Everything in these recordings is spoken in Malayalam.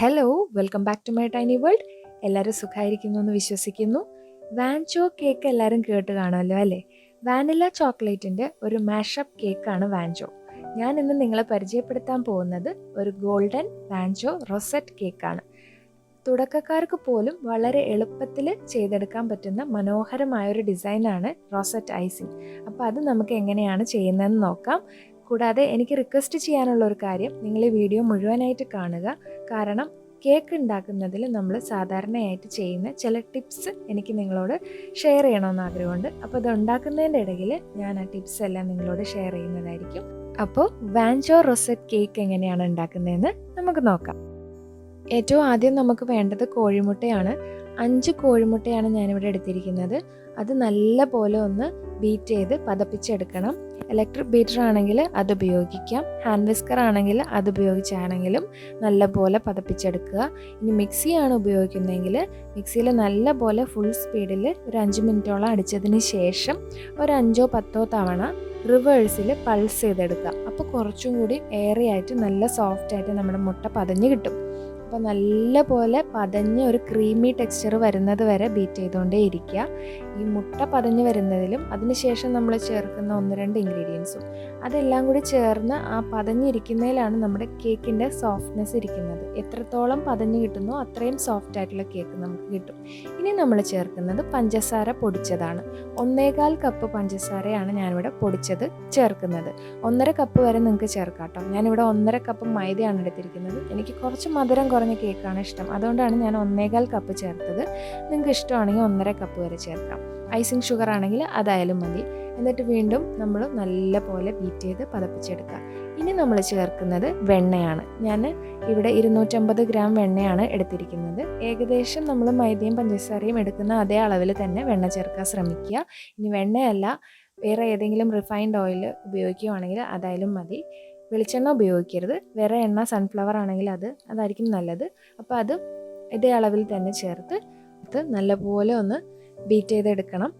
Hello, welcome back to my tiny world. എല്ലാവരും സുഖമായിരിക്കുന്നു എന്ന് വിശ്വസിക്കുന്നു. വാൻചോ കേക്ക് എല്ലാവരും കേട്ട് കാണുമല്ലോ അല്ലേ? വാനില ചോക്ലേറ്റിൻ്റെ ഒരു മാഷപ്പ് കേക്കാണ് വാൻചോ. ഞാൻ ഇന്ന് നിങ്ങളെ പരിചയപ്പെടുത്താൻ പോകുന്നത് ഒരു ഗോൾഡൻ വാൻചോ റൊസറ്റ് കേക്കാണ്. തുടക്കക്കാർക്ക് പോലും വളരെ എളുപ്പത്തിൽ ചെയ്തെടുക്കാൻ പറ്റുന്ന മനോഹരമായൊരു ഡിസൈനാണ് റൊസറ്റ് ഐസിങ്. അപ്പോൾ അത് നമുക്ക് എങ്ങനെയാണ് ചെയ്യുന്നതെന്ന് നോക്കാം. കൂടാതെ എനിക്ക് റിക്വസ്റ്റ് ചെയ്യാനുള്ള ഒരു കാര്യം, നിങ്ങൾ ഈ വീഡിയോ മുഴുവനായിട്ട് കാണുക. കാരണം കേക്ക് ഉണ്ടാക്കുന്നതിൽ നമ്മൾ സാധാരണയായിട്ട് ചെയ്യുന്ന ചില ടിപ്സ് എനിക്ക് നിങ്ങളോട് ഷെയർ ചെയ്യണമെന്ന് ആഗ്രഹമുണ്ട്. അപ്പോൾ ഇത് ഉണ്ടാക്കുന്നതിൻ്റെ ഇടയിൽ ഞാൻ ആ ടിപ്സ് എല്ലാം നിങ്ങളോട് ഷെയർ ചെയ്യുന്നതായിരിക്കും. അപ്പോൾ വാൻചോ റൊസറ്റ് കേക്ക് എങ്ങനെയാണ് ഉണ്ടാക്കുന്നതെന്ന് നമുക്ക് നോക്കാം. ഏറ്റവും ആദ്യം നമുക്ക് വേണ്ടത് കോഴിമുട്ടയാണ്. 5 കോഴിമുട്ടയാണ് ഞാനിവിടെ എടുത്തിരിക്കുന്നത്. അത് നല്ല പോലെ ഒന്ന് ബീറ്റ് ചെയ്ത് പതപ്പിച്ചെടുക്കണം. ഇലക്ട്രിക് ബീറ്റർ ആണെങ്കിൽ അത് ഉപയോഗിക്കാം, ഹാൻഡ് വിസ്കർ ആണെങ്കിൽ അത് ഉപയോഗിച്ചാണെങ്കിലും നല്ല പോലെ പതപ്പിച്ചെടുക്കുക. ഇനി മിക്സിയാണ് ഉപയോഗിക്കുന്നതെങ്കിൽ മിക്സിയിൽ നല്ല പോലെ ഫുൾ സ്പീഡിൽ ഒരു 5 മിനിറ്റോളം അടിച്ചതിന് ശേഷം ഒരു 5-10 തവണ റിവേഴ്സിൽ പൾസ് ചെയ്തെടുക്കാം. അപ്പോൾ കുറച്ചും കൂടി എയറി ആയിട്ട് നല്ല സോഫ്റ്റായിട്ട് നമ്മുടെ മുട്ട പതഞ്ഞ് കിട്ടും. അപ്പോൾ നല്ല പോലെ പതഞ്ഞ് ഒരു ക്രീമി ടെക്സ്ചർ വരുന്നത് വരെ ബീറ്റ് ചെയ്തുകൊണ്ടേ ഇരിക്കുക. ഈ മുട്ട പതഞ്ഞ് വരുന്നതിലും അതിനുശേഷം നമ്മൾ ചേർക്കുന്ന 1-2 ഇൻഗ്രീഡിയൻസും അതെല്ലാം കൂടി ചേർന്ന് ആ പതഞ്ഞിരിക്കുന്നതിലാണ് നമ്മുടെ കേക്കിൻ്റെ സോഫ്റ്റ്നെസ് ഇരിക്കുന്നത്. എത്രത്തോളം പതഞ്ഞ് കിട്ടുന്നോ അത്രയും സോഫ്റ്റ് ആയിട്ടുള്ള കേക്ക് നമുക്ക് കിട്ടും. ഇനി നമ്മൾ ചേർക്കുന്നത് പഞ്ചസാര പൊടിച്ചതാണ്. 1/4 കപ്പ് പഞ്ചസാരയാണ് ഞാനിവിടെ പൊടിച്ചത് ചേർക്കുന്നത്. 1.5 കപ്പ് വരെ നിങ്ങൾക്ക് ചേർക്കാം കേട്ടോ. ഞാനിവിടെ 1.5 കപ്പ് മൈദയാണ് എടുത്തിരിക്കുന്നത്. എനിക്ക് കുറച്ച് മധുരം കുറഞ്ഞ കേക്കാണ് ഇഷ്ടം, അതുകൊണ്ടാണ് ഞാൻ 1/4 കപ്പ് ചേർത്തത്. നിങ്ങൾക്ക് ഇഷ്ടമാണെങ്കിൽ 1.5 കപ്പ് വരെ ചേർക്കാം. ഐസിങ് ഷുഗർ ആണെങ്കിൽ അതായാലും മതി. എന്നിട്ട് വീണ്ടും നമ്മൾ നല്ല പോലെ ബീറ്റ് ചെയ്ത് പതപ്പിച്ചെടുക്കുക. ഇനി നമ്മൾ ചേർക്കുന്നത് വെണ്ണയാണ്. ഞാൻ ഇവിടെ 250 ഗ്രാം വെണ്ണയാണ് എടുത്തിരിക്കുന്നത്. ഏകദേശം നമ്മൾ മൈദയും പഞ്ചസാരയും എടുക്കുന്ന അതേ അളവിൽ തന്നെ വെണ്ണ ചേർക്കാൻ ശ്രമിക്കുക. ഇനി വെണ്ണയല്ല, വേറെ ഏതെങ്കിലും റിഫൈൻഡ് ഓയിൽ ഉപയോഗിക്കുകയാണെങ്കിൽ അതായാലും മതി. വെളിച്ചെണ്ണ ഉപയോഗിക്കരുത്. വേറെ എണ്ണ സൺഫ്ലവർ ആണെങ്കിൽ അതായിരിക്കും നല്ലത്. അപ്പോൾ അത് ഇതേ അളവിൽ തന്നെ ചേർത്ത് നല്ലപോലെ ഒന്ന് ബീറ്റ് ചെയ്തെടുക്കണം.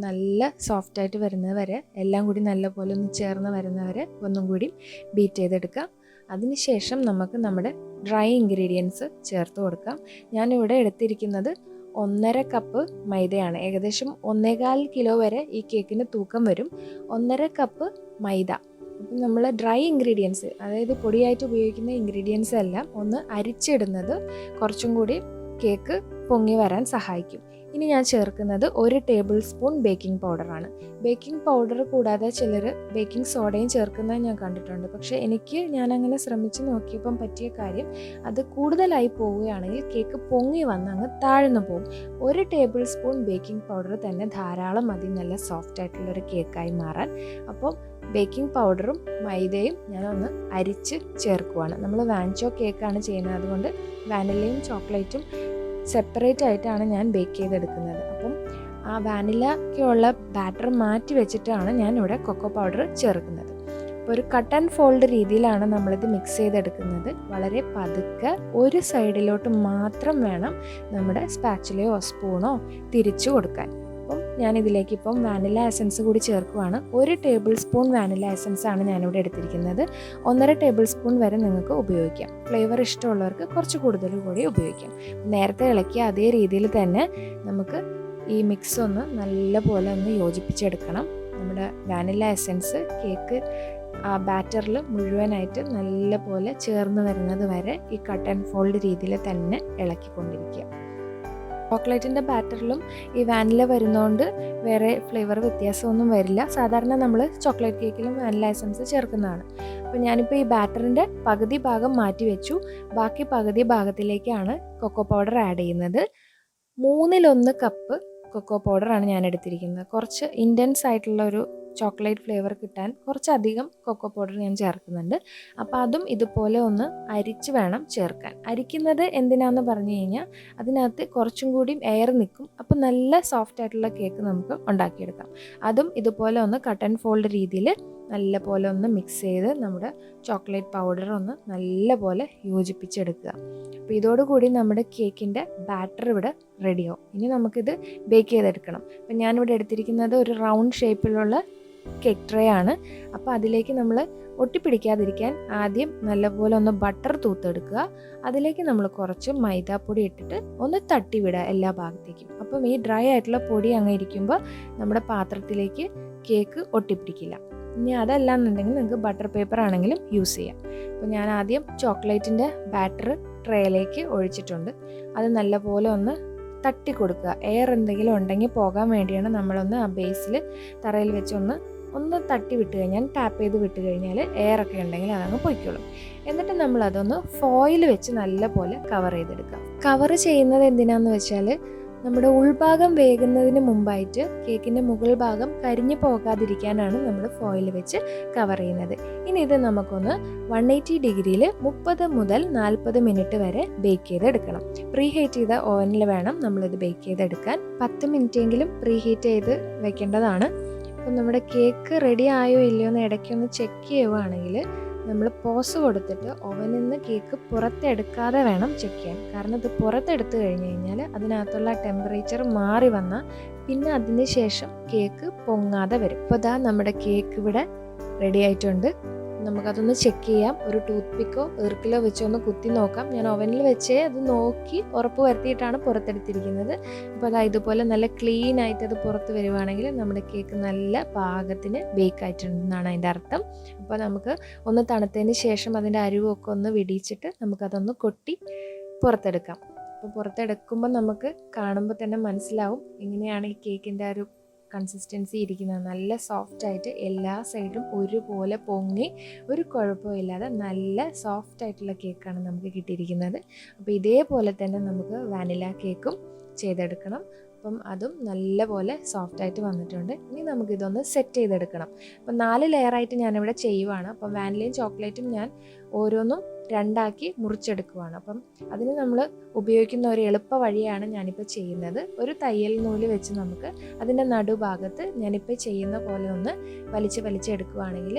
നല്ല സോഫ്റ്റായിട്ട് വരുന്നത് വരെ, എല്ലാം കൂടി നല്ലപോലെ ഒന്ന് ചേർന്ന് വരുന്നവരെ ഒന്നും കൂടി ബീറ്റ് ചെയ്തെടുക്കാം. അതിനുശേഷം നമുക്ക് നമ്മുടെ ഡ്രൈ ഇൻഗ്രീഡിയൻസ് ചേർത്ത് കൊടുക്കാം. ഞാനിവിടെ എടുത്തിരിക്കുന്നത് 1.5 കപ്പ് മൈദയാണ്. ഏകദേശം 1.25 കിലോ വരെ ഈ കേക്കിന് തൂക്കം വരും. 1.5 കപ്പ് മൈദ. അപ്പം നമ്മൾ ഡ്രൈ ഇൻഗ്രീഡിയൻസ്, അതായത് പൊടിയായിട്ട് ഉപയോഗിക്കുന്ന ഇൻഗ്രീഡിയൻസ് എല്ലാം ഒന്ന് അരിച്ചിടുന്നത് കുറച്ചും കൂടി കേക്ക് പൊങ്ങി വരാൻ സഹായിക്കും. ഇനി ഞാൻ ചേർക്കുന്നത് 1 ടേബിൾ സ്പൂൺ ബേക്കിംഗ് പൗഡറാണ്. ബേക്കിംഗ് പൗഡർ കൂടാതെ ചിലർ ബേക്കിംഗ് സോഡയും ചേർക്കുന്നത് ഞാൻ കണ്ടിട്ടുണ്ട്. പക്ഷേ ഞാനങ്ങനെ ശ്രമിച്ച് നോക്കിയപ്പം പറ്റിയ കാര്യം, അത് കൂടുതലായി പോവുകയാണെങ്കിൽ കേക്ക് പൊങ്ങി വന്ന് അങ്ങ് താഴ്ന്നു പോകും. 1 ടേബിൾ സ്പൂൺ ബേക്കിംഗ് പൗഡർ തന്നെ ധാരാളം മതി നല്ല സോഫ്റ്റ് ആയിട്ടുള്ളൊരു കേക്കായി മാറാൻ. അപ്പം ബേക്കിംഗ് പൗഡറും മൈദയും ഞാനൊന്ന് അരിച്ച് ചേർക്കുവാണ്. നമ്മൾ വാൻചോ കേക്കാണ് ചെയ്യുന്നത്, അതുകൊണ്ട് വാനിലയും ചോക്ലേറ്റും സെപ്പറേറ്റ് ആയിട്ടാണ് ഞാൻ ബേക്ക് ചെയ്തെടുക്കുന്നത്. അപ്പം ആ വാനിലയ്ക്കുള്ള ബാറ്റർ മാറ്റി വെച്ചിട്ടാണ് ഞാൻ ഇവിടെ കൊക്കോ പൗഡർ ചേർക്കുന്നത്. അപ്പോൾ ഒരു കട്ട് ആൻഡ് ഫോൾഡ് രീതിയിലാണ് നമ്മളിത് മിക്സ് ചെയ്തെടുക്കുന്നത്. വളരെ പതുക്കെ ഒരു സൈഡിലോട്ട് മാത്രം വേണം നമ്മുടെ സ്പാച്ചുലയോ സ്പൂണോ തിരിച്ചു കൊടുക്കാൻ. അപ്പം ഞാനിതിലേക്ക് ഇപ്പം വാനില എസൻസ് കൂടി ചേർക്കുവാണ്. 1 ടേബിൾ സ്പൂൺ വാനില എസൻസ് ആണ് ഞാനിവിടെ എടുത്തിരിക്കുന്നത്. 1.5 ടേബിൾ സ്പൂൺ വരെ നിങ്ങൾക്ക് ഉപയോഗിക്കാം. ഫ്ലേവർ ഇഷ്ടമുള്ളവർക്ക് കുറച്ച് കൂടുതൽ കൂടി ഉപയോഗിക്കാം. നേരത്തെ ഇളക്കിയ അതേ രീതിയിൽ തന്നെ നമുക്ക് ഈ മിക്സ് ഒന്ന് നല്ല പോലെ ഒന്ന് യോജിപ്പിച്ചെടുക്കണം. നമ്മുടെ വാനില എസൻസ് കേക്ക് ആ ബാറ്ററിൽ മുഴുവനായിട്ട് നല്ല പോലെ ചേർന്ന് വരുന്നത് വരെ ഈ കട്ട് ആൻഡ് ഫോൾഡ് രീതിയിൽ തന്നെ ഇളക്കിക്കൊണ്ടിരിക്കുക. ചോക്ലേറ്റിൻ്റെ ബാറ്ററിലും ഈ വാനില വരുന്നതുകൊണ്ട് വേറെ ഫ്ലേവർ വ്യത്യാസമൊന്നും വരില്ല. സാധാരണ നമ്മൾ ചോക്ലേറ്റ് കേക്കിലും വാനില എസൻസ് ചേർക്കുന്നതാണ്. അപ്പോൾ ഞാനിപ്പോൾ ഈ ബാറ്ററിൻ്റെ പകുതി ഭാഗം മാറ്റി വെച്ചു. ബാക്കി പകുതി ഭാഗത്തിലേക്കാണ് കൊക്കോ പൗഡർ ആഡ് ചെയ്യുന്നത്. 1/3 കപ്പ് കൊക്കോ പൗഡറാണ് ഞാൻ എടുത്തിരിക്കുന്നത്. കുറച്ച് ഇൻറ്റൻസ് ആയിട്ടുള്ള ഒരു ചോക്ലേറ്റ് ഫ്ലേവർ കിട്ടാൻ കുറച്ചധികം കൊക്കോ പൗഡർ ഞാൻ ചേർക്കുന്നുണ്ട്. അപ്പോൾ അതും ഇതുപോലെ ഒന്ന് അരിച്ച് വേണം ചേർക്കാൻ. അരിക്കുന്നത് എന്തിനാന്ന് പറഞ്ഞു കഴിഞ്ഞാൽ അതിനകത്ത് കുറച്ചും കൂടി എയർ നിൽക്കും. അപ്പോൾ നല്ല സോഫ്റ്റ് ആയിട്ടുള്ള കേക്ക് നമുക്ക് ഉണ്ടാക്കിയെടുക്കാം. അതും ഇതുപോലെ ഒന്ന് കട്ട് ആൻഡ് ഫോൾഡ് രീതിയിൽ നല്ല പോലെ ഒന്ന് മിക്സ് ചെയ്ത് നമ്മുടെ ചോക്ലേറ്റ് പൗഡർ ഒന്ന് നല്ല പോലെ യോജിപ്പിച്ചെടുക്കുക. അപ്പോൾ ഇതോടുകൂടി നമ്മുടെ കേക്കിൻ്റെ ബാറ്റർ ഇവിടെ റെഡിയാവും. ഇനി നമുക്കിത് ബേക്ക് ചെയ്തെടുക്കണം. അപ്പോൾ ഞാനിവിടെ എടുത്തിരിക്കുന്നത് ഒരു റൗണ്ട് ഷേപ്പിലുള്ള കേക്ക് ട്രേ ആണ്. അപ്പോൾ അതിലേക്ക് നമ്മൾ ഒട്ടിപ്പിടിക്കാതിരിക്കാൻ ആദ്യം നല്ലപോലെ ഒന്ന് ബട്ടർ തൂത്തെടുക്കുക. അതിലേക്ക് നമ്മൾ കുറച്ച് മൈദാപ്പൊടി ഇട്ടിട്ട് ഒന്ന് തട്ടി വിടുക എല്ലാ ഭാഗത്തേക്കും. അപ്പം ഈ ഡ്രൈ ആയിട്ടുള്ള പൊടി അങ്ങ് ഇരിക്കുമ്പോൾ നമ്മുടെ പാത്രത്തിലേക്ക് കേക്ക് ഒട്ടിപ്പിടിക്കില്ല. ഇനി അതല്ല എന്നുണ്ടെങ്കിൽ നിങ്ങൾക്ക് ബട്ടർ പേപ്പർ ആണെങ്കിലും യൂസ് ചെയ്യാം. അപ്പോൾ ഞാൻ ആദ്യം ചോക്ലേറ്റിൻ്റെ ബാറ്റർ ട്രേയിലേക്ക് ഒഴിച്ചിട്ടുണ്ട്. അത് നല്ലപോലെ ഒന്ന് തട്ടി കൊടുക്കുക. എയർ എന്തെങ്കിലും ഉണ്ടെങ്കിൽ പോകാൻ വേണ്ടിയാണ് നമ്മളൊന്ന് ആ ബേസിൽ തറയിൽ വെച്ച് ഒന്ന് തട്ടി വിട്ട് കഴിഞ്ഞാൽ, ടാപ്പ് ചെയ്ത് വിട്ട് കഴിഞ്ഞാൽ എയറൊക്കെ ഉണ്ടെങ്കിൽ അതങ്ങ് പൊയ്ക്കോളും. എന്നിട്ട് നമ്മളതൊന്ന് ഫോയിൽ വെച്ച് നല്ലപോലെ കവർ ചെയ്തെടുക്കുക. കവർ ചെയ്യുന്നത് എന്തിനാന്ന് വെച്ചാൽ നമ്മുടെ ഉൾഭാഗം വേകുന്നതിന് മുമ്പായിട്ട് കേക്കിൻ്റെ മുകൾ ഭാഗം കരിഞ്ഞു പോകാതിരിക്കാനാണ് നമ്മൾ ഫോയിൽ വെച്ച് കവർ ചെയ്യുന്നത്. ഇനി ഇത് നമുക്കൊന്ന് 180 ഡിഗ്രിയിൽ 30 മുതൽ 40 മിനിറ്റ് വരെ ബേക്ക് ചെയ്തെടുക്കണം. പ്രീ ഹീറ്റ് ചെയ്ത ഓവനിൽ വേണം നമ്മളിത് ബേക്ക് ചെയ്തെടുക്കാൻ. 10 മിനിറ്റെങ്കിലും പ്രീ ഹീറ്റ് ചെയ്ത് വെക്കേണ്ടതാണ്. അപ്പം നമ്മുടെ കേക്ക് റെഡി ആയോ ഇല്ലയോ എന്ന് ഇടയ്ക്കൊന്ന് ചെക്ക് ചെയ്യുവാണെങ്കിൽ നമ്മൾ പോസ് കൊടുത്തിട്ട് ഓവനിൽ നിന്ന് കേക്ക് പുറത്തെടുക്കാതെ വേണം ചെക്ക് ചെയ്യാൻ. കാരണം ഇത് പുറത്തെടുത്ത് കഴിഞ്ഞ് കഴിഞ്ഞാൽ അതിനകത്തുള്ള ടെമ്പറേച്ചർ മാറി വന്നാൽ പിന്നെ അതിന് ശേഷം കേക്ക് പൊങ്ങാതെ വരും. അപ്പോൾ ഇതാ നമ്മുടെ കേക്ക് ഇവിടെ റെഡി ആയിട്ടുണ്ട്. നമുക്കതൊന്ന് ചെക്ക് ചെയ്യാം. ഒരു ടൂത്ത് പിക്കോ ഈർക്കിലോ വെച്ചൊന്ന് കുത്തി നോക്കാം. ഞാൻ ഓവനിൽ വെച്ചേ അത് നോക്കി ഉറപ്പ് വരുത്തിയിട്ടാണ് പുറത്തെടുത്തിരിക്കുന്നത്. അപ്പോൾ അതാ ഇതുപോലെ നല്ല ക്ലീൻ ആയിട്ട് അത് പുറത്ത് വരുവാണെങ്കിൽ നമ്മുടെ കേക്ക് നല്ല പാകത്തിന് ബേക്ക് ആയിട്ടുണ്ടെന്നാണ് അതിൻ്റെ അർത്ഥം. അപ്പോൾ നമുക്ക് ഒന്ന് തണുത്തതിന് ശേഷം അതിൻ്റെ അരുവൊക്കെ ഒന്ന് വിടിയിച്ചിട്ട് നമുക്കതൊന്ന് കൊട്ടി പുറത്തെടുക്കാം. അപ്പോൾ പുറത്തെടുക്കുമ്പോൾ നമുക്ക് കാണുമ്പോൾ തന്നെ മനസ്സിലാവും എങ്ങനെയാണ് ഈ കേക്കിൻ്റെ ഒരു കൺസിസ്റ്റൻസി ഇരിക്കുന്നത്. നല്ല സോഫ്റ്റായിട്ട് എല്ലാ സൈഡും ഒരുപോലെ പൊങ്ങി ഒരു കുഴപ്പമില്ലാതെ നല്ല സോഫ്റ്റായിട്ടുള്ള കേക്കാണ് നമുക്ക് കിട്ടിയിരിക്കുന്നത്. അപ്പോൾ ഇതേപോലെ തന്നെ നമുക്ക് വാനില കേക്കും ചെയ്തെടുക്കണം. അപ്പം അതും നല്ലപോലെ സോഫ്റ്റായിട്ട് വന്നിട്ടുണ്ട്. ഇനി നമുക്കിതൊന്ന് സെറ്റ് ചെയ്തെടുക്കണം. അപ്പം 4 ലെയറായിട്ട് ഞാനിവിടെ ചെയ്യുവാണ്. അപ്പം വാനിലയും ചോക്ലേറ്റും ഞാൻ ഓരോന്നും 2ആക്കി മുറിച്ചെടുക്കുവാണ്. അപ്പം അതിന് നമ്മൾ ഉപയോഗിക്കുന്ന ഒരു എളുപ്പ വഴിയാണ് ഞാനിപ്പോൾ ചെയ്യുന്നത്. ഒരു തയ്യൽ നൂല് വെച്ച് നമുക്ക് അതിൻ്റെ നടുഭാഗത്ത് ഞാനിപ്പോൾ ചെയ്യുന്ന പോലെ ഒന്ന് വലിച്ചെടുക്കുവാണെങ്കിൽ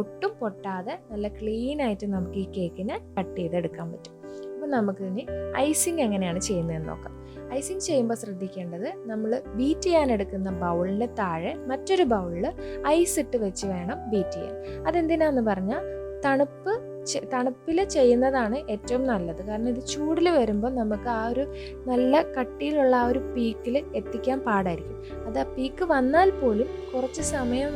ഒട്ടും പൊട്ടാതെ നല്ല ക്ലീനായിട്ട് നമുക്ക് ഈ കേക്കിനെ കട്ട് ചെയ്തെടുക്കാൻ പറ്റും. അപ്പോൾ നമുക്കിനി ഐസിങ് എങ്ങനെയാണ് ചെയ്യുന്നതെന്ന് നോക്കാം. ഐസിങ് ചെയ്യുമ്പോൾ ശ്രദ്ധിക്കേണ്ടത്, നമ്മൾ ബീറ്റ് ചെയ്യാൻ എടുക്കുന്ന ബൗളിന് താഴെ മറ്റൊരു ബൗളിൽ ഐസ് ഇട്ട് വെച്ച് വേണം ബീറ്റ് ചെയ്യാൻ. അതെന്തിനാന്ന് പറഞ്ഞാൽ തണുപ്പിൽ ചെയ്യുന്നതാണ് ഏറ്റവും നല്ലത്. കാരണം ഇത് ചൂടിൽ വരുമ്പോൾ നമുക്ക് ആ ഒരു നല്ല കട്ടിയിലുള്ള ആ ഒരു പീക്കിൽ എത്തിക്കാൻ പാടായിരിക്കും. അത് ആ പീക്ക് വന്നാൽ പോലും കുറച്ച് സമയം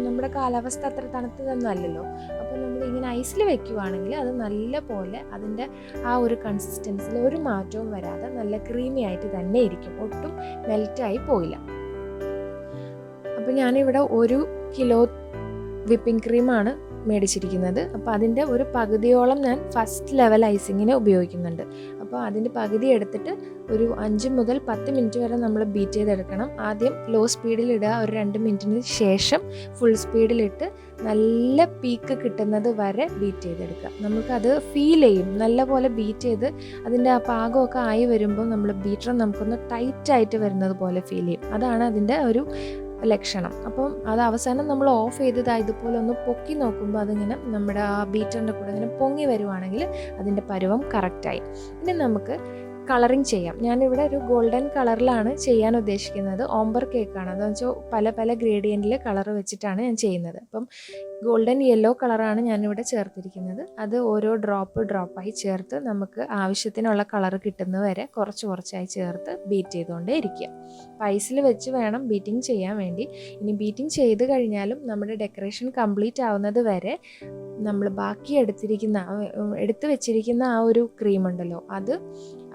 നമ്മുടെ കാലാവസ്ഥ അത്ര തണുത്തതൊന്നും അല്ലല്ലോ. അപ്പോൾ നമ്മൾ ഇങ്ങനെ ഐസിൽ വെക്കുവാണെങ്കിൽ അത് നല്ല പോലെ അതിൻ്റെ ആ ഒരു കൺസിസ്റ്റൻസിൽ ഒരു മാറ്റവും വരാതെ നല്ല ക്രീമി ആയിട്ട് തന്നെ ഇരിക്കും. ഒട്ടും മെൽറ്റായി പോയില്ല. അപ്പോൾ ഞാനിവിടെ 1 കിലോ വിപ്പിംഗ് ക്രീമാണ് മേടിച്ചിരിക്കുന്നത്. അപ്പോൾ അതിൻ്റെ ഒരു പകുതിയോളം ഞാൻ ഫസ്റ്റ് ലെവൽ ഐസിങ്ങിന് ഉപയോഗിക്കുന്നുണ്ട്. അപ്പോൾ അതിൻ്റെ പകുതി എടുത്തിട്ട് ഒരു 5 മുതൽ 10 മിനിറ്റ് വരെ നമ്മൾ ബീറ്റ് ചെയ്തെടുക്കണം. ആദ്യം ലോ സ്പീഡിൽ ഇടുക, ഒരു 2 മിനിറ്റിന് ശേഷം ഫുൾ സ്പീഡിലിട്ട് നല്ല പീക്ക് കിട്ടുന്നത് വരെ ബീറ്റ് ചെയ്തെടുക്കുക. നമുക്കത് ഫീൽ ചെയ്യും. നല്ലപോലെ ബീറ്റ് ചെയ്ത് അതിൻ്റെ ആ പാകമൊക്കെ ആയി വരുമ്പോൾ നമ്മൾ ബീറ്റർ നമുക്കൊന്ന് ടൈറ്റായിട്ട് വരുന്നത് പോലെ ഫീൽ ചെയ്യും. അതാണ് അതിൻ്റെ ഒരു ലക്ഷണം. അപ്പം അത് അവസാനം നമ്മൾ ഓഫ് ചെയ്തത് ഇതുപോലെ ഒന്ന് പൊക്കി നോക്കുമ്പോൾ അതിങ്ങനെ നമ്മുടെ ആ ബീറ്ററിൻ്റെ കൂടെ ഇങ്ങനെ പൊങ്ങി വരുവാണെങ്കിൽ അതിൻ്റെ പരുവം കറക്റ്റായി. ഇനി നമുക്ക് കളറിങ് ചെയ്യാം. ഞാനിവിടെ ഒരു ഗോൾഡൻ കളറിലാണ് ചെയ്യാൻ ഉദ്ദേശിക്കുന്നത്. ഓംബർ കേക്കാണ്. അതെന്ന് വെച്ചാൽ പല ഗ്രേഡിയൻറ്റിൽ കളർ വെച്ചിട്ടാണ് ഞാൻ ചെയ്യുന്നത്. അപ്പം ഗോൾഡൻ യെല്ലോ കളറാണ് ഞാനിവിടെ ചേർത്തിരിക്കുന്നത്. അത് ഓരോ ഡ്രോപ്പായി ചേർത്ത് നമുക്ക് ആവശ്യത്തിനുള്ള കളർ കിട്ടുന്നവരെ കുറച്ചായി ചേർത്ത് ബീറ്റ് ചെയ്തുകൊണ്ടേ ഇരിക്കുക. ഐസിൽ വെച്ച് വേണം ബീറ്റിംഗ് ചെയ്യാൻ വേണ്ടി. ഇനി ബീറ്റിംഗ് ചെയ്ത് കഴിഞ്ഞാലും നമ്മുടെ ഡെക്കറേഷൻ കംപ്ലീറ്റ് ആവുന്നത് വരെ നമ്മൾ ബാക്കി എടുത്ത് വെച്ചിരിക്കുന്ന ആ ഒരു ക്രീം ഉണ്ടല്ലോ, അത്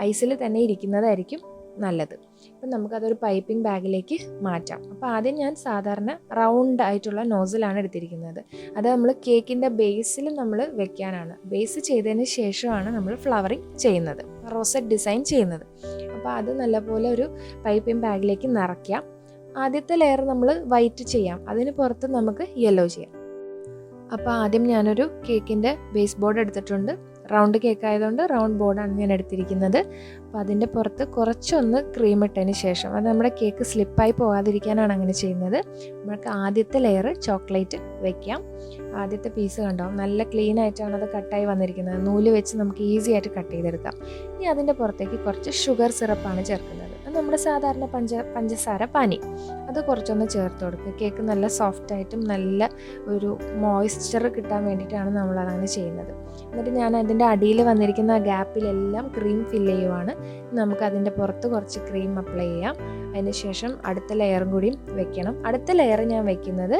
ഐസിൽ തന്നെ ഇരിക്കുന്നതായിരിക്കും നല്ലത്. അപ്പം നമുക്കതൊരു പൈപ്പിംഗ് ബാഗിലേക്ക് മാറ്റാം. അപ്പോൾ ആദ്യം ഞാൻ സാധാരണ റൗണ്ട് ആയിട്ടുള്ള നോസിലാണ് എടുത്തിരിക്കുന്നത്. അത് നമ്മൾ കേക്കിൻ്റെ ബേസിൽ നമ്മൾ വെക്കാനാണ്. ബേസ് ചെയ്തതിന് ശേഷമാണ് നമ്മൾ ഫ്ലവറിങ് ചെയ്യുന്നത്, റോസറ്റ് ഡിസൈൻ ചെയ്യുന്നത്. അപ്പോൾ അത് നല്ലപോലെ ഒരു പൈപ്പിംഗ് ബാഗിലേക്ക് നിറയ്ക്കാം. ആദ്യത്തെ ലെയർ നമ്മൾ വൈറ്റ് ചെയ്യാം, അതിന് പുറത്ത് നമുക്ക് യെല്ലോ ചെയ്യാം. അപ്പോൾ ആദ്യം ഞാനൊരു കേക്കിൻ്റെ ബേസ് ബോർഡ് എടുത്തിട്ടുണ്ട്. റൗണ്ട് കേക്ക് ആയതുകൊണ്ട് റൗണ്ട് ബോർഡാണ് ഞാൻ എടുത്തിരിക്കുന്നത്. അപ്പോൾ അതിൻ്റെ പുറത്ത് കുറച്ചൊന്ന് ക്രീം ഇട്ടതിന് ശേഷം, അത് നമ്മുടെ കേക്ക് സ്ലിപ്പായി പോകാതിരിക്കാനാണ് അങ്ങനെ ചെയ്യുന്നത്. നമുക്ക് ആദ്യത്തെ ലെയർ ചോക്ലേറ്റ് വയ്ക്കാം. ആദ്യത്തെ പീസ് കണ്ടോ, നല്ല ക്ലീൻ ആയിട്ടാണ് അത് കട്ടായി വന്നിരിക്കുന്നത്. നൂല് വെച്ച് നമുക്ക് ഈസി ആയിട്ട് കട്ട് ചെയ്തെടുക്കാം. ഇനി അതിൻ്റെ പുറത്തേക്ക് കുറച്ച് ഷുഗർ സിറപ്പാണ് ചേർക്കുന്നത്. നമ്മുടെ സാധാരണ പഞ്ചസാര പാനി അത് കുറച്ചൊന്ന് ചേർത്ത് കൊടുക്കുക. കേക്ക് നല്ല സോഫ്റ്റായിട്ടും നല്ല ഒരു മോയ്സ്ചർ കിട്ടാൻ വേണ്ടിയിട്ടാണ് നമ്മളതങ്ങനെ ചെയ്യുന്നത്. എന്നിട്ട് ഞാൻ അതിൻ്റെ അടിയിൽ വന്നിരിക്കുന്ന ഗ്യാപ്പിലെല്ലാം ക്രീം ഫില്ല് ചെയ്യുവാണ്. നമുക്കതിൻ്റെ പുറത്ത് കുറച്ച് ക്രീം അപ്ലൈ ചെയ്യാം. അതിന് ശേഷം അടുത്ത ലെയറും കൂടി വെക്കണം. അടുത്ത ലെയർ ഞാൻ വെക്കുന്നത്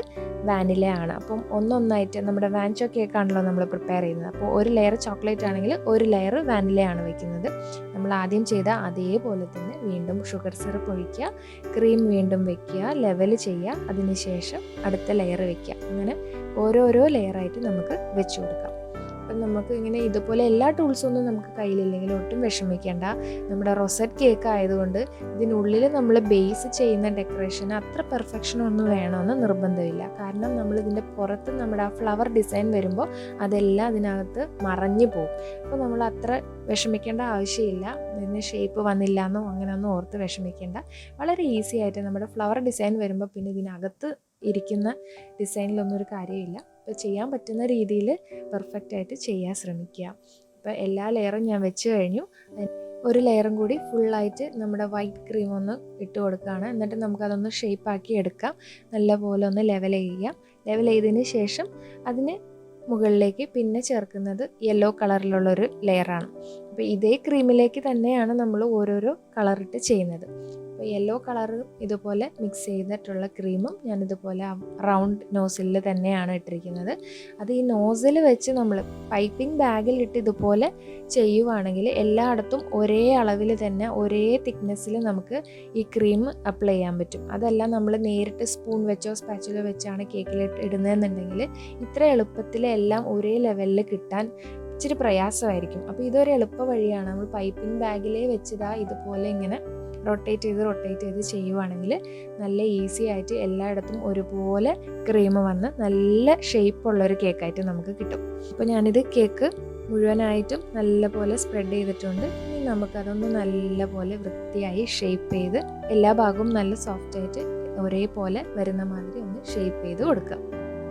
വാനില ആണ്. അപ്പം ഒന്നൊന്നായിട്ട് നമ്മുടെ വാൻചോ കേക്കാണല്ലോ നമ്മൾ പ്രിപ്പയർ ചെയ്യുന്നത്. അപ്പോൾ ഒരു ലെയർ ചോക്ലേറ്റ് ആണെങ്കിൽ ഒരു ലെയർ വാനിലയാണ് വെക്കുന്നത്. നമ്മൾ ആദ്യം ചെയ്ത അതേപോലെ തന്നെ വീണ്ടും ഷുഗർ സിറപ്പ് ഒഴിക്കുക, ക്രീം വീണ്ടും വെക്കുക, ലെവൽ ചെയ്യുക, അതിനുശേഷം അടുത്ത ലെയർ വെക്കുക. അങ്ങനെ ഓരോരോ ലെയറായിട്ട് നമുക്ക് വെച്ച് കൊടുക്കാം. അപ്പം നമുക്ക് ഇങ്ങനെ ഇതുപോലെ എല്ലാ ടൂൾസൊന്നും നമുക്ക് കയ്യിലില്ലെങ്കിൽ ഒട്ടും വിഷമിക്കേണ്ട. നമ്മുടെ റൊസറ്റ് കേക്ക് ആയതുകൊണ്ട് ഇതിനുള്ളിൽ നമ്മൾ ബേസ് ചെയ്യുന്ന ഡെക്കറേഷൻ അത്ര പെർഫെക്ഷനൊന്നും വേണമെന്ന് നിർബന്ധമില്ല. കാരണം നമ്മൾ ഇതിൻ്റെ പുറത്ത് നമ്മുടെ ആ ഫ്ലവർ ഡിസൈൻ വരുമ്പോൾ അതെല്ലാം അതിനകത്ത് മറഞ്ഞു പോകും. അപ്പോൾ നമ്മൾ അത്ര വിഷമിക്കേണ്ട ആവശ്യമില്ല. ഇതിന് ഷേപ്പ് വന്നില്ല എന്നോ അങ്ങനെയൊന്നും ഓർത്ത് വിഷമിക്കേണ്ട. വളരെ ഈസി ആയിട്ട് നമ്മുടെ ഫ്ലവർ ഡിസൈൻ വരുമ്പോൾ പിന്നെ ഇതിനകത്ത് ഇരിക്കുന്ന ഡിസൈനിലൊന്നും ഒരു കാര്യമില്ല. അപ്പോൾ ചെയ്യാൻ പറ്റുന്ന രീതിയിൽ പെർഫെക്റ്റായിട്ട് ചെയ്യാൻ ശ്രമിക്കുക. അപ്പോൾ എല്ലാ ലെയറും ഞാൻ വെച്ച് കഴിഞ്ഞു. ഒരു ലെയറും കൂടി ഫുള്ളായിട്ട് നമ്മുടെ വൈറ്റ് ക്രീം ഒന്ന് ഇട്ട് കൊടുക്കുകയാണ്. എന്നിട്ട് നമുക്കതൊന്ന് ഷേപ്പാക്കി എടുക്കാം. നല്ലപോലെ ഒന്ന് ലെവൽ ചെയ്യാം. ലെവൽ ചെയ്തതിന് ശേഷം അതിന് മുകളിലേക്ക് പിന്നെ ചേർക്കുന്നത് യെല്ലോ കളറിലുള്ളൊരു ലെയറാണ്. അപ്പോൾ ഇതേ ക്രീമിലേക്ക് തന്നെയാണ് നമ്മൾ ഓരോരോ കളറിട്ട് ചെയ്യുന്നത്. അപ്പോൾ യെല്ലോ കളറ് ഇതുപോലെ മിക്സ് ചെയ്തിട്ടുള്ള ക്രീമും ഞാനിതുപോലെ റൗണ്ട് നോസിലിൽ തന്നെയാണ് ഇട്ടിരിക്കുന്നത്. അത് ഈ നോസിൽ വെച്ച് നമ്മൾ പൈപ്പിംഗ് ബാഗിലിട്ട് ഇതുപോലെ ചെയ്യുവാണെങ്കിൽ എല്ലായിടത്തും ഒരേ അളവിൽ തന്നെ ഒരേ തിക്നെസ്സിൽ നമുക്ക് ഈ ക്രീം അപ്ലൈ ചെയ്യാൻ പറ്റും. അതല്ല നമ്മൾ നേരിട്ട് സ്പൂൺ വെച്ചോ സ്പാച്ചുല വെച്ചാണ് കേക്കിൽ ഇടുന്നതെന്നുണ്ടെങ്കിൽ ഇത്ര എളുപ്പത്തിൽ എല്ലാം ഒരേ ലെവലിൽ കിട്ടാൻ ഇച്ചിരി പ്രയാസമായിരിക്കും. അപ്പോൾ ഇതൊരു എളുപ്പ വഴിയാണ്. നമ്മൾ പൈപ്പിംഗ് ബാഗിലേ വെച്ചതാ ഇതുപോലെ ഇങ്ങനെ റൊട്ടേറ്റ് ചെയ്ത് ചെയ്യുവാണെങ്കിൽ നല്ല ഈസി ആയിട്ട് എല്ലായിടത്തും ഒരുപോലെ ക്രീം വന്ന് നല്ല ഷേപ്പുള്ളൊരു കേക്കായിട്ട് നമുക്ക് കിട്ടും. അപ്പോൾ ഞാനിത് കേക്ക് മുഴുവനായിട്ടും നല്ലപോലെ സ്പ്രെഡ് ചെയ്തിട്ടുണ്ട്. ഇനി നമുക്കതൊന്ന് നല്ലപോലെ വൃത്തിയായി ഷേപ്പ് ചെയ്ത് എല്ലാ ഭാഗവും നല്ല സോഫ്റ്റായിട്ട് ഒരേപോലെ വരുന്ന മാതിരി ഒന്ന് ഷേപ്പ് ചെയ്ത് കൊടുക്കാം.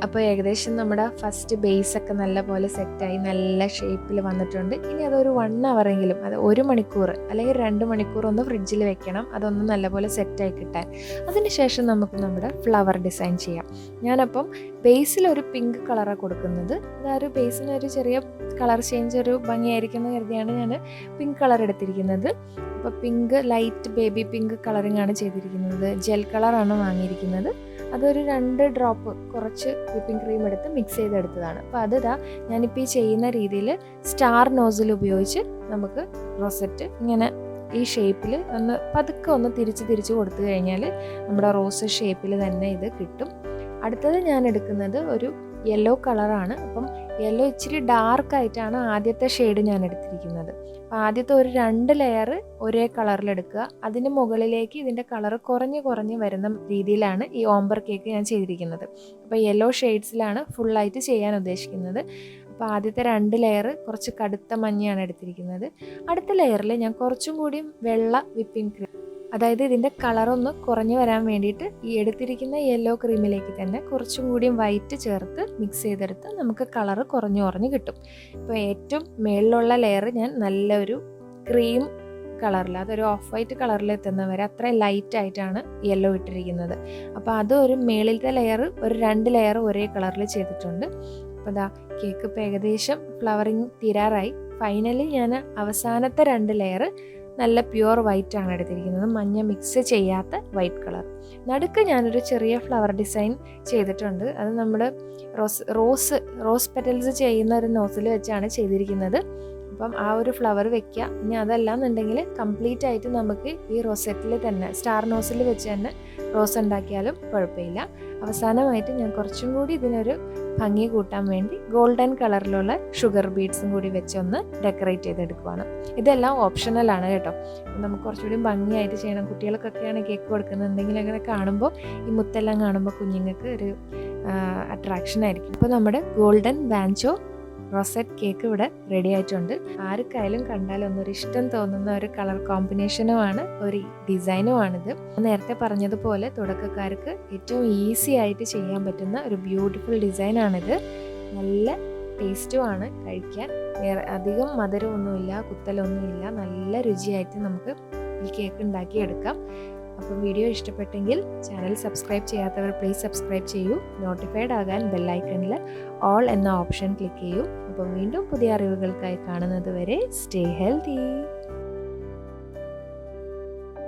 അപ്പോൾ ഏകദേശം നമ്മുടെ ഫസ്റ്റ് ബേസൊക്കെ നല്ലപോലെ സെറ്റായി നല്ല ഷേപ്പിൽ വന്നിട്ടുണ്ട്. ഇനി അതൊരു 1 ഹവറെങ്കിലും, അത് 1 മണിക്കൂർ അല്ലെങ്കിൽ 2 മണിക്കൂർ ഒന്ന് ഫ്രിഡ്ജിൽ വെക്കണം, അതൊന്ന് നല്ലപോലെ സെറ്റായി കിട്ടാൻ. അതിന് ശേഷം നമുക്ക് നമ്മുടെ ഫ്ലവർ ഡിസൈൻ ചെയ്യാം. ഞാനപ്പം ബേസിലൊരു പിങ്ക് കളറാണ് കൊടുക്കുന്നത്. അതൊരു ബേസിനൊരു ചെറിയ കളർ ചേഞ്ച് ഒരു ഭംഗിയായിരിക്കും എന്ന് കരുതിയാണ് ഞാൻ പിങ്ക് കളർ എടുത്തിരിക്കുന്നത്. അപ്പോൾ pink light baby pink colouring ആണ് ചെയ്തിരിക്കുന്നത്. ജെൽ കളറാണ് വാങ്ങിയിരിക്കുന്നത്. അതൊരു 2 ഡ്രോപ്പ് കുറച്ച് വിപ്പിംഗ് ക്രീം എടുത്ത് മിക്സ് ചെയ്തെടുത്തതാണ്. അപ്പോൾ അതിതാ ഞാനിപ്പോൾ ഈ ചെയ്യുന്ന രീതിയിൽ സ്റ്റാർ നോസിൽ ഉപയോഗിച്ച് നമുക്ക് റോസറ്റ് ഇങ്ങനെ ഈ ഷേപ്പിൽ ഒന്ന് പതുക്കെ ഒന്ന് തിരിച്ച് കൊടുത്തു കഴിഞ്ഞാൽ നമ്മുടെ റോസ് ഷേപ്പിൽ തന്നെ ഇത് കിട്ടും. അടുത്തത് ഞാൻ എടുക്കുന്നത് ഒരു യെല്ലോ കളറാണ്. അപ്പം യെല്ലോ ഇച്ചിരി ഡാർക്കായിട്ടാണ് ആദ്യത്തെ ഷെയ്ഡ് ഞാൻ എടുത്തിരിക്കുന്നത്. അപ്പോൾ ആദ്യത്തെ ഒരു 2 ലെയർ ഒരേ കളറിലെടുക്കുക. അതിന് മുകളിലേക്ക് ഇതിൻ്റെ കളർ കുറഞ്ഞ് വരുന്ന രീതിയിലാണ് ഈ ഓംബർ കേക്ക് ഞാൻ ചെയ്തിരിക്കുന്നത്. അപ്പോൾ യെല്ലോ ഷെയ്ഡ്സിലാണ് ഫുള്ളായിട്ട് ചെയ്യാൻ ഉദ്ദേശിക്കുന്നത്. അപ്പോൾ ആദ്യത്തെ 2 ലെയർ കുറച്ച് കടുത്ത മഞ്ഞയാണ് എടുത്തിരിക്കുന്നത്. അടുത്ത ലെയറിൽ ഞാൻ കുറച്ചും കൂടി വെള്ള വിപ്പിംഗ് ക്രീം, അതായത് ഇതിൻ്റെ കളറൊന്ന് കുറഞ്ഞു വരാൻ വേണ്ടിയിട്ട് ഈ എടുത്തിരിക്കുന്ന യെല്ലോ ക്രീമിലേക്ക് തന്നെ കുറച്ചും കൂടി വൈറ്റ് ചേർത്ത് മിക്സ് ചെയ്തെടുത്ത് നമുക്ക് കളറ് കുറഞ്ഞ് കിട്ടും. ഇപ്പോൾ ഏറ്റവും മേളിലുള്ള ലെയർ ഞാൻ നല്ലൊരു ക്രീം കളറിൽ, അതൊരു ഓഫ് വൈറ്റ് കളറിൽ എത്തുന്നവരെ അത്ര ലൈറ്റായിട്ടാണ് യെല്ലോ ഇട്ടിരിക്കുന്നത്. അപ്പോൾ അത് ഒരു മേളിലത്തെ ലെയർ ഒരു 2 ലെയർ ഒരേ കളറിൽ ചെയ്തിട്ടുണ്ട്. അപ്പോൾ ഇതാ കേക്ക് ഇപ്പോൾ ഏകദേശം ഫ്ലവറിങ് തീരാറായി. ഫൈനലി ഞാൻ അവസാനത്തെ 2 ലെയർ നല്ല പ്യുവർ വൈറ്റ് ആണ് എടുത്തിരിക്കുന്നത്, മഞ്ഞ മിക്സ് ചെയ്യാത്ത വൈറ്റ് കളർ. നടുക്ക് ഞാനൊരു ചെറിയ ഫ്ലവർ ഡിസൈൻ ചെയ്തിട്ടുണ്ട്. അത് നമ്മൾ റോസ് പെറ്റൽസ് ചെയ്യുന്ന ഒരു നോസിൽ വെച്ചാണ് ചെയ്തിരിക്കുന്നത്. അപ്പം ആ ഒരു ഫ്ലവർ വെക്കുക. ഇനി അതല്ലാന്നുണ്ടെങ്കിൽ കംപ്ലീറ്റ് ആയിട്ട് നമുക്ക് ഈ റോസറ്റിൽ തന്നെ സ്റ്റാർ നോസിൽ വെച്ച് തന്നെ റോസ് ഉണ്ടാക്കിയാലും കുഴപ്പമില്ല. അവസാനമായിട്ട് ഞാൻ കുറച്ചും കൂടി ഇതിനൊരു ഭംഗി കൂട്ടാൻ വേണ്ടി ഗോൾഡൻ കളറിലുള്ള ഷുഗർ ബീഡ്സും കൂടി വെച്ചൊന്ന് ഡെക്കറേറ്റ് ചെയ്തെടുക്കുവാണ്. ഇതെല്ലാം ഓപ്ഷണലാണ് കേട്ടോ. നമുക്ക് കുറച്ചുകൂടി ഭംഗിയായിട്ട് ചെയ്യണം. കുട്ടികൾക്കൊക്കെയാണ് കേക്ക് കൊടുക്കുന്നത്. എന്തെങ്കിലും അങ്ങനെ കാണുമ്പോൾ ഈ മുത്തെല്ലാം കാണുമ്പോൾ കുഞ്ഞുങ്ങൾക്ക് ഒരു അട്രാക്ഷൻ ആയിരിക്കും. അപ്പോൾ നമ്മുടെ ഗോൾഡൻ വാൻചോ റോസറ്റ് കേക്ക് ഇവിടെ റെഡി ആയിട്ടുണ്ട്. ആർക്കായാലും കണ്ടാലൊന്നൊരു ഇഷ്ടം തോന്നുന്ന ഒരു കളർ കോമ്പിനേഷനുമാണ്, ഒരു ഡിസൈനുമാണിത്. നേരത്തെ പറഞ്ഞതുപോലെ തുടക്കക്കാർക്ക് ഏറ്റവും ഈസി ആയിട്ട് ചെയ്യാൻ പറ്റുന്ന ഒരു ബ്യൂട്ടിഫുൾ ഡിസൈനാണിത്. നല്ല ടേസ്റ്റുമാണ് കഴിക്കാൻ. വേറെ അധികം മധുരമൊന്നുമില്ല, കുത്തലൊന്നുമില്ല. നല്ല രുചിയായിട്ട് നമുക്ക് ഈ കേക്ക് ഉണ്ടാക്കിയെടുക്കാം. അപ്പം വീഡിയോ ഇഷ്ടപ്പെട്ടെങ്കിൽ ചാനൽ സബ്സ്ക്രൈബ് ചെയ്യാത്തവർ പ്ലീസ് സബ്സ്ക്രൈബ് ചെയ്യൂ. നോട്ടിഫൈഡ് ആകാൻ ബെല്ലൈക്കണിൽ ഓൾ എന്ന ഓപ്ഷൻ ക്ലിക്ക് ചെയ്യൂ. അപ്പം വീണ്ടും പുതിയ അറിവുകൾക്കായി കാണുന്നത് വരെ സ്റ്റേ ഹെൽത്തി.